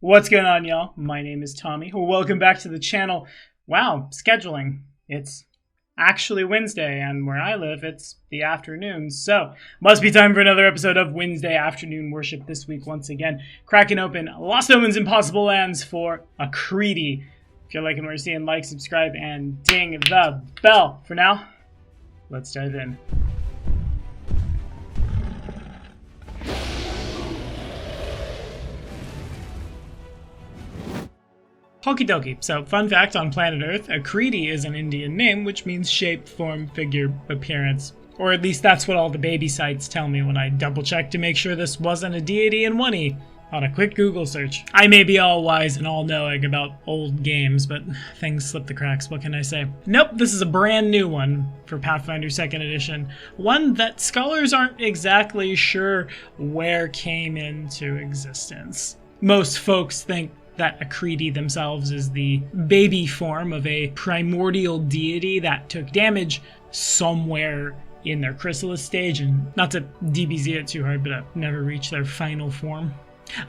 What's going on, y'all? My name is Tommy. Welcome back to the channel. Wow, scheduling. It's actually Wednesday, and where I live, it's the afternoon. So, must be time for another episode of Wednesday Afternoon Worship this week once again. Cracking open Lost Omens Impossible Lands for Aakriti. If you're liking what you're seeing, like, subscribe, and ding the bell. For now, let's dive in. Okie dokie. So, fun fact on planet Earth, Aakriti is an Indian name, which means shape, form, figure, appearance. Or at least that's what all the baby sites tell me when I double check to make sure this wasn't a deity in Oney on a quick Google search. I may be all wise and all knowing about old games, but things slip the cracks, what can I say? Nope, this is a brand new one for Pathfinder 2nd Edition. One that scholars aren't exactly sure where came into existence. Most folks think that Aakriti themselves is the baby form of a primordial deity that took damage somewhere in their chrysalis stage, and not to DBZ it too hard, but never reached their final form.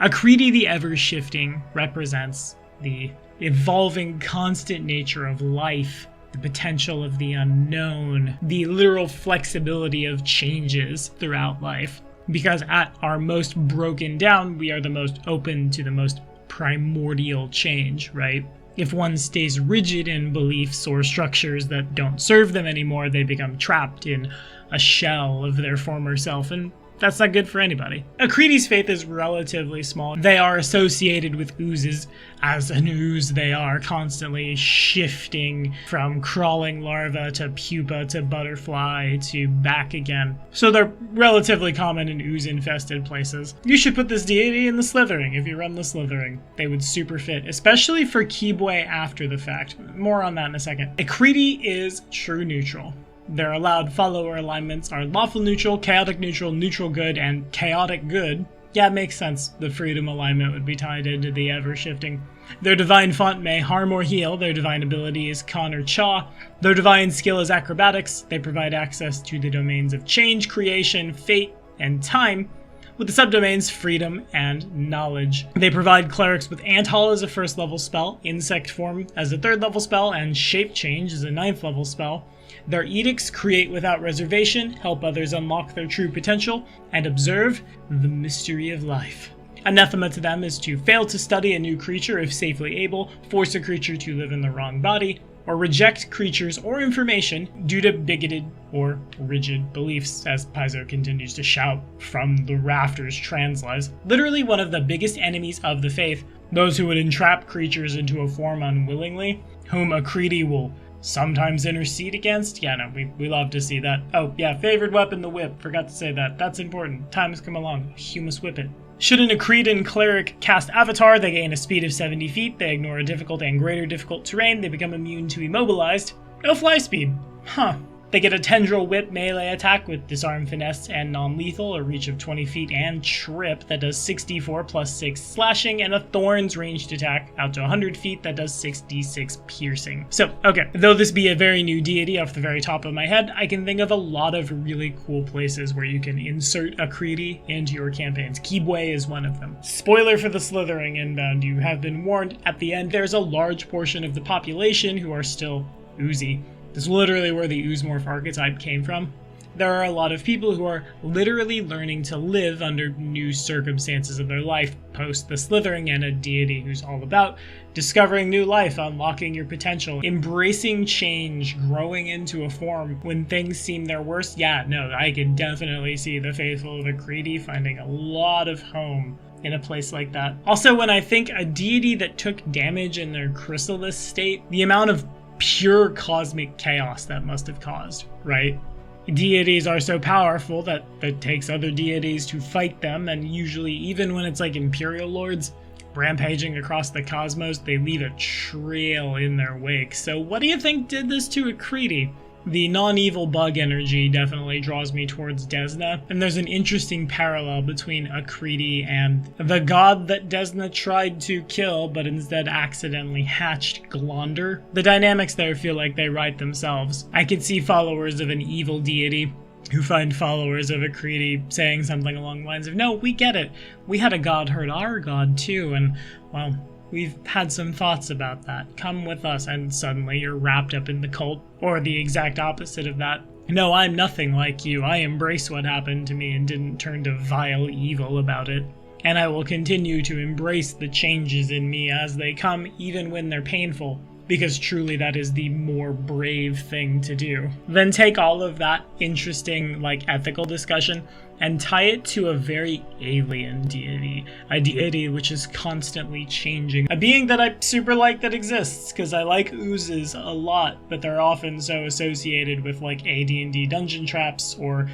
Aakriti the Ever-Shifting represents the evolving, constant nature of life, the potential of the unknown, the literal flexibility of changes throughout life. Because at our most broken down, we are the most open to the most primordial change, right? If one stays rigid in beliefs or structures that don't serve them anymore, they become trapped in a shell of their former self, and that's not good for anybody. Aakriti's faith is relatively small. They are associated with oozes. As an ooze, they are constantly shifting from crawling larva to pupa to butterfly to back again. So they're relatively common in ooze-infested places. You should put this deity in the Slithering if you run the Slithering. They would super fit, especially for Keybway after the fact. More on that in a second. Aakriti is true neutral. Their allowed follower alignments are lawful neutral, chaotic neutral, neutral good, and chaotic good. Yeah, it makes sense. The freedom alignment would be tied into the ever-shifting. Their divine font may harm or heal. Their divine ability is Con or Cha. Their divine skill is acrobatics. They provide access to the domains of change, creation, fate, and time, with the subdomains freedom and knowledge. They provide clerics with Anthol as a 1st level spell, insect form as a 3rd level spell, and shape change as a 9th level spell. Their edicts create without reservation, help others unlock their true potential, and observe the mystery of life. Anathema to them is to fail to study a new creature if safely able, force a creature to live in the wrong body, or reject creatures or information due to bigoted or rigid beliefs, as Paizo continues to shout from the rafters translives. Literally one of the biggest enemies of the faith, those who would entrap creatures into a form unwillingly, whom Aakriti will sometimes intercede against. Yeah, no, we love to see that. Oh, yeah, favored weapon, the whip. Forgot to say that. That's important. Time has come along. Humus whip it. Should an Aakritan cleric cast Avatar, they gain a speed of 70 feet. They ignore a difficult and greater difficult terrain. They become immune to immobilized. No fly speed. Huh. They get a Tendril Whip melee attack with Disarm, Finesse, and Non-Lethal, a reach of 20 feet, and Trip that does 6d4 plus 6 slashing, and a Thorns ranged attack out to 100 feet that does 6d6 piercing. So, okay, though this be a very new deity off the very top of my head, I can think of a lot of really cool places where you can insert Aakriti into your campaigns. Keybway is one of them. Spoiler for the Slithering inbound, you have been warned. At the end, there's a large portion of the population who are still oozy. This is literally where the Oozemorph archetype came from. There are a lot of people who are literally learning to live under new circumstances of their life post the Slithering, and a deity who's all about discovering new life, unlocking your potential, embracing change, growing into a form when things seem their worst. Yeah, no, I can definitely see the faithful of Aakriti finding a lot of home in a place like that. Also, when I think a deity that took damage in their chrysalis state, the amount of pure cosmic chaos that must have caused, right? Deities are so powerful that it takes other deities to fight them, and usually even when it's like Imperial Lords rampaging across the cosmos, they leave a trail in their wake. So what do you think did this to Aakriti? The non-evil bug energy definitely draws me towards Desna, and there's an interesting parallel between Aakriti and the god that Desna tried to kill but instead accidentally hatched, Glonder. The dynamics there feel like they write themselves. I could see followers of an evil deity who find followers of Aakriti saying something along the lines of, no, we get it. We had a god hurt our god too, and, well, we've had some thoughts about that. Come with us, and suddenly you're wrapped up in the cult, or the exact opposite of that. No, I'm nothing like you. I embrace what happened to me and didn't turn to vile evil about it. And I will continue to embrace the changes in me as they come, even when they're painful, because truly that is the more brave thing to do. Then take all of that interesting, ethical discussion and tie it to a very alien deity. A deity which is constantly changing. A being that I super like that exists, because I like oozes a lot, but they're often so associated with AD&D dungeon traps or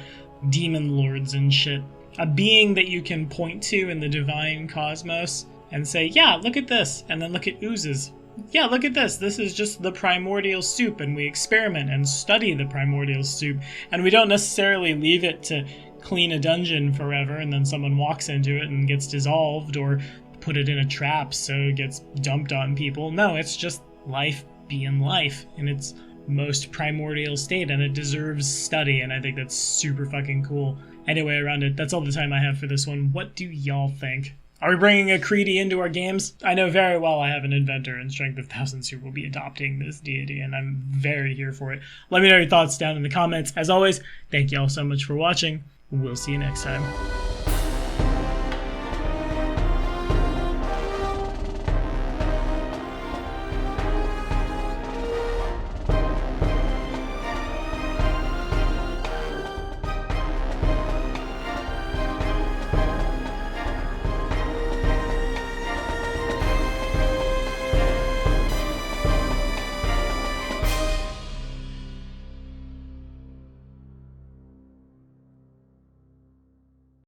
demon lords and shit. A being that you can point to in the divine cosmos and say, yeah, look at this, and then look at oozes. Yeah, look at this. This is just the primordial soup, and we experiment and study the primordial soup, and we don't necessarily leave it to clean a dungeon forever and then someone walks into it and gets dissolved, or put it in a trap so it gets dumped on people. No, it's just life being life in its most primordial state, and it deserves study, and I think that's super fucking cool. Anyway, around it, that's all the time I have for this one. What do y'all think? Are we bringing Aakriti into our games? I know very well I have an inventor in Strength of Thousands who will be adopting this deity, and I'm very here for it. Let me know your thoughts down in the comments. As always, thank y'all so much for watching. We'll see you next time.